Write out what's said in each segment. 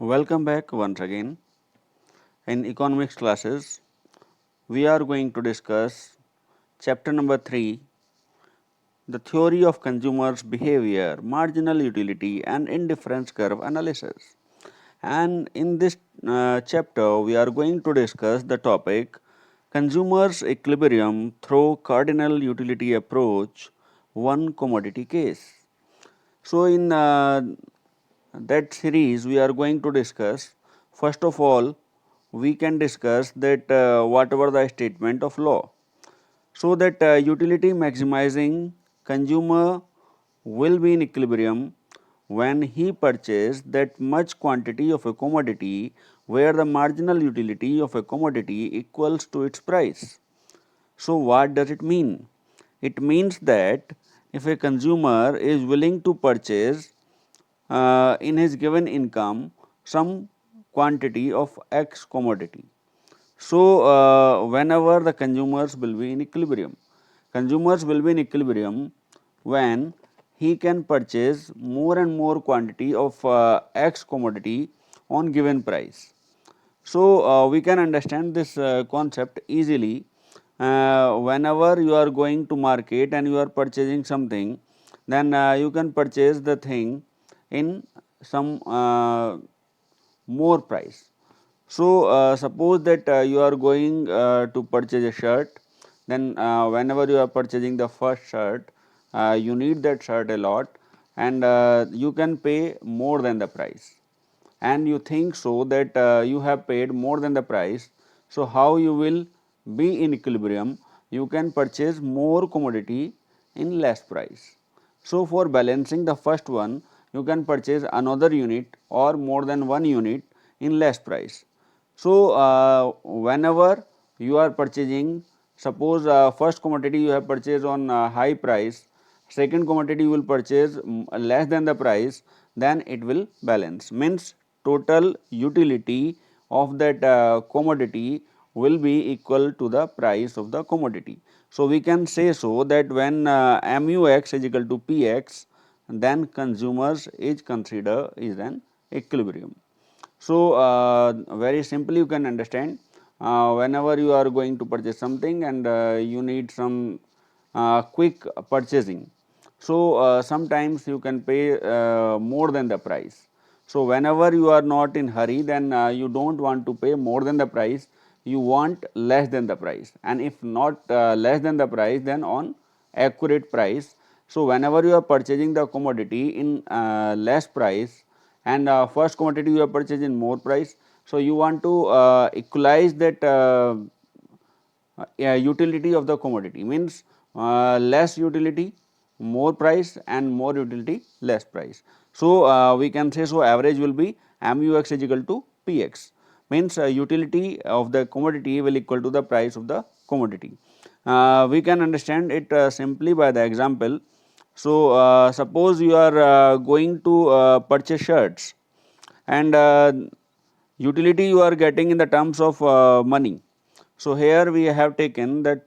Welcome back once again. In economics classes, we are going to discuss chapter number 3, the theory of consumers' behavior, marginal utility, and indifference curve analysis. And in this chapter, we are going to discuss the topic consumers' equilibrium through cardinal utility approach, one commodity case. So, in that series, we are going to discuss first of all, we can discuss that whatever the statement of law. So, that utility maximizing consumer will be in equilibrium when he purchases that much quantity of a commodity where the marginal utility of a commodity equals to its price. So, what does it mean? It means that if a consumer is willing to purchase in his given income some quantity of X commodity. So, whenever the consumers will be in equilibrium, consumers will be in equilibrium when he can purchase more and more quantity of X commodity on given price. So, we can understand this concept easily. Whenever you are going to market and you are purchasing something, then you can purchase the thing in some more price. So, suppose that you are going to purchase a shirt, then whenever you are purchasing the first shirt, you need that shirt a lot and you can pay more than the price, and you think so that you have paid more than the price. So, how you will be in equilibrium? You can purchase more commodity in less price. So, for balancing the first one, you can purchase another unit or more than one unit in less price. So, whenever you are purchasing, suppose first commodity you have purchased on high price, second commodity you will purchase less than the price, then it will balance. Means total utility of that commodity will be equal to the price of the commodity. So, we can say so that when MUX is equal to PX, then consumers is considered is an equilibrium. So, very simply you can understand whenever you are going to purchase something and you need some quick purchasing. So, sometimes you can pay more than the price. So, whenever you are not in hurry, then you do not want to pay more than the price, you want less than the price, and if not less than the price, then on accurate price. So, whenever you are purchasing the commodity in less price and first commodity you have purchased in more price. So, you want to equalize that utility of the commodity, means less utility more price and more utility less price. So, we can say so average will be MUX is equal to PX, means utility of the commodity will equal to the price of the commodity. We can understand it simply by the example. So, suppose you are going to purchase shirts and utility you are getting in the terms of money. So, here we have taken that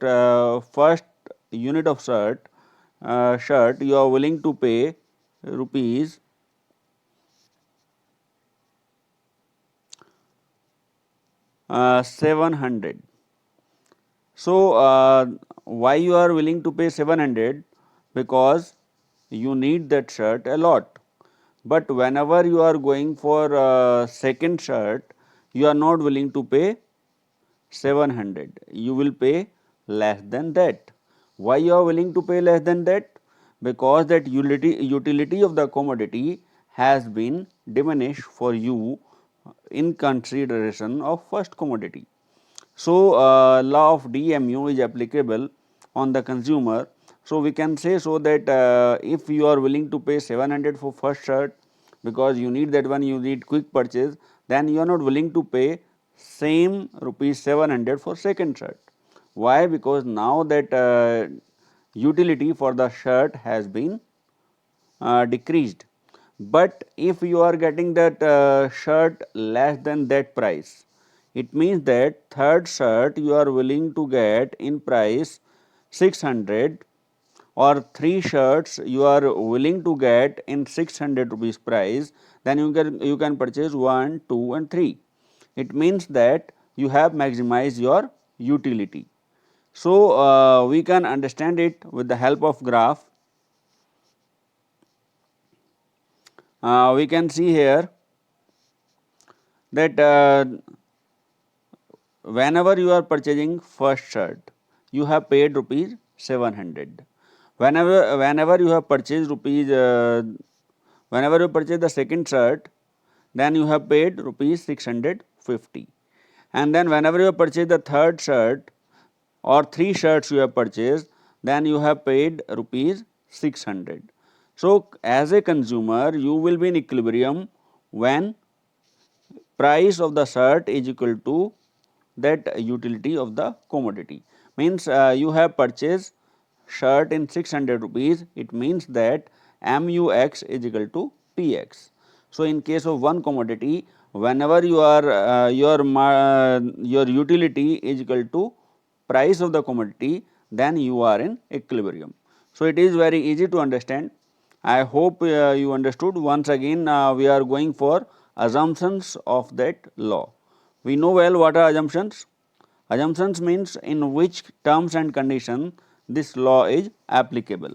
first unit of shirt you are willing to pay rupees 700. So, why you are willing to pay 700? Because you need that shirt a lot. But whenever you are going for second shirt, you are not willing to pay 700, you will pay less than that. Why you are willing to pay less than that? Because that utility of the commodity has been diminished for you in consideration of first commodity. So, law of DMU is applicable on the consumer. So, we can say so that if you are willing to pay 700 for first shirt because you need that one, you need quick purchase, then you are not willing to pay same rupees 700 for second shirt. Why? Because now that utility for the shirt has been decreased. But if you are getting that shirt less than that price, it means that third shirt you are willing to get in price 600, or three shirts you are willing to get in 600 rupees price, then you can purchase 1, 2 and 3. It means that you have maximized your utility. So, we can understand it with the help of graph. We can see here that whenever you are purchasing first shirt, you have paid rupees 700. Whenever you have purchased whenever you purchase the second shirt, then you have paid rupees 650. And then whenever you have purchased the third shirt or 3 shirts you have purchased, then you have paid rupees 600. So, as a consumer, you will be in equilibrium when price of the shirt is equal to that utility of the commodity. Means you have purchased shirt in 600 rupees, it means that MUX is equal to PX. So, in case of one commodity, whenever you are your utility is equal to price of the commodity, then you are in equilibrium. So, it is very easy to understand. I hope you understood. Once again, we are going for assumptions of that law. We know well what are assumptions. Assumptions means in which terms and condition this law is applicable.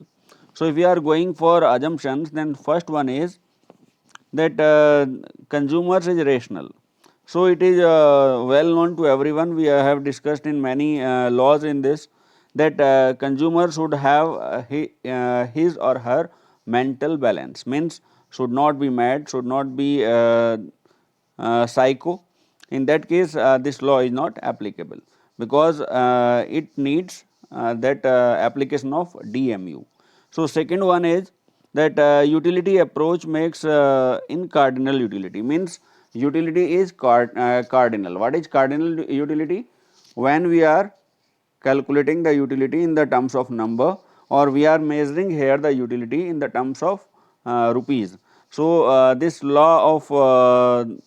So, if we are going for assumptions, then first one is that consumers is rational. So, it is well known to everyone, we have discussed in many laws in this, that consumer should have his or her mental balance, means should not be mad, should not be psycho. In that case, this law is not applicable, because it needs that application of DMU. So, second one is that utility approach makes incardinal utility, means utility is cardinal. What is cardinal utility? When we are calculating the utility in the terms of number, or we are measuring here the utility in the terms of rupees. So, this law of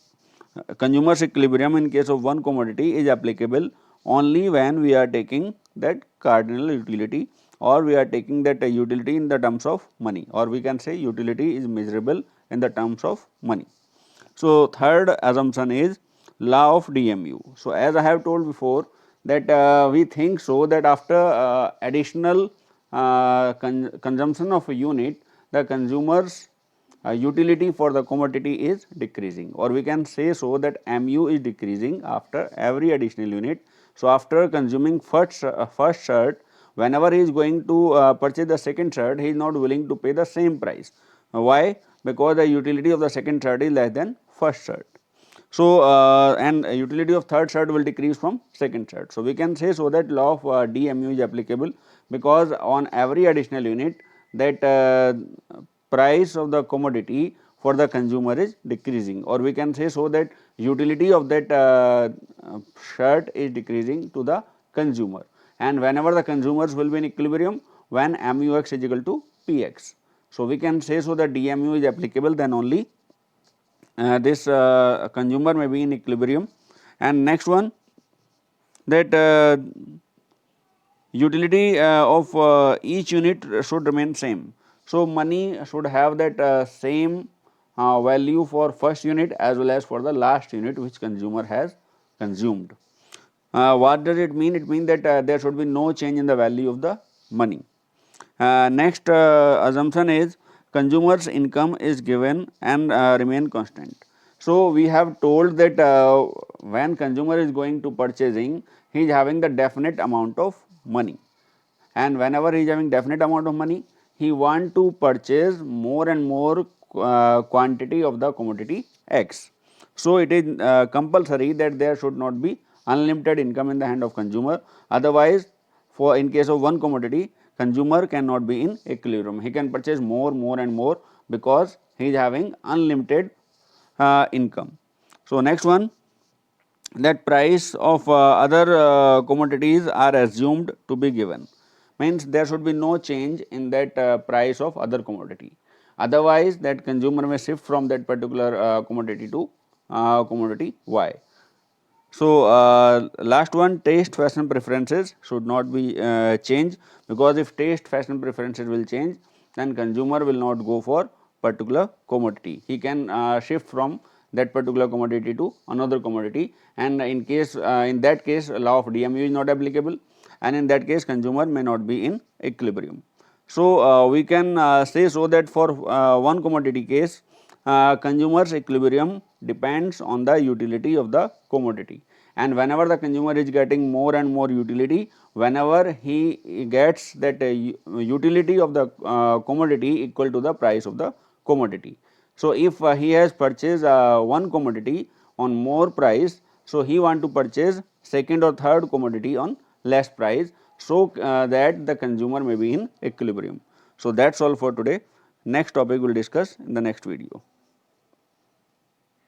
consumer's equilibrium in case of one commodity is applicable only when we are taking that cardinal utility, or we are taking that utility in the terms of money, or we can say utility is measurable in the terms of money. So, third assumption is law of DMU. So, as I have told before that we think so that after additional consumption of a unit, the consumer's utility for the commodity is decreasing, or we can say so that MU is decreasing after every additional unit. So, after consuming first shirt, whenever he is going to purchase the second shirt, he is not willing to pay the same price. Why? Because the utility of the second shirt is less than first shirt. So, and utility of third shirt will decrease from second shirt. So, we can say so that law of DMU is applicable, because on every additional unit that price of the commodity for the consumer is decreasing, or we can say so that utility of that shirt is decreasing to the consumer, and whenever the consumers will be in equilibrium when MUX is equal to PX. So, we can say so that DMU is applicable, then only this consumer may be in equilibrium. And next one, that utility of each unit should remain same. So, money should have that same value for first unit as well as for the last unit which consumer has consumed. What does it mean? It means that there should be no change in the value of the money. Next assumption is consumer's income is given and remain constant. So, we have told that when consumer is going to purchasing, he is having the definite amount of money, and whenever he is having definite amount of money, he want to purchase more and more quantity of the commodity X. So, it is compulsory that there should not be unlimited income in the hand of consumer, otherwise for in case of one commodity, consumer cannot be in equilibrium, he can purchase more and more, because he is having unlimited income. So, next one, that price of other commodities are assumed to be given, means there should be no change in that price of other commodity, otherwise that consumer may shift from that particular commodity to commodity Y. So, last one, taste fashion preferences should not be changed, because if taste fashion preferences will change, then consumer will not go for particular commodity. He can shift from that particular commodity to another commodity, and in that case law of DMU is not applicable, and in that case consumer may not be in equilibrium. So, we can say so that for one commodity case, consumer's equilibrium depends on the utility of the commodity, and whenever the consumer is getting more and more utility, whenever he gets that utility of the commodity equal to the price of the commodity. So, if he has purchased one commodity on more price, so he want to purchase second or third commodity on less price, so that the consumer may be in equilibrium. So, that is all for today. Next topic we will discuss in the next video.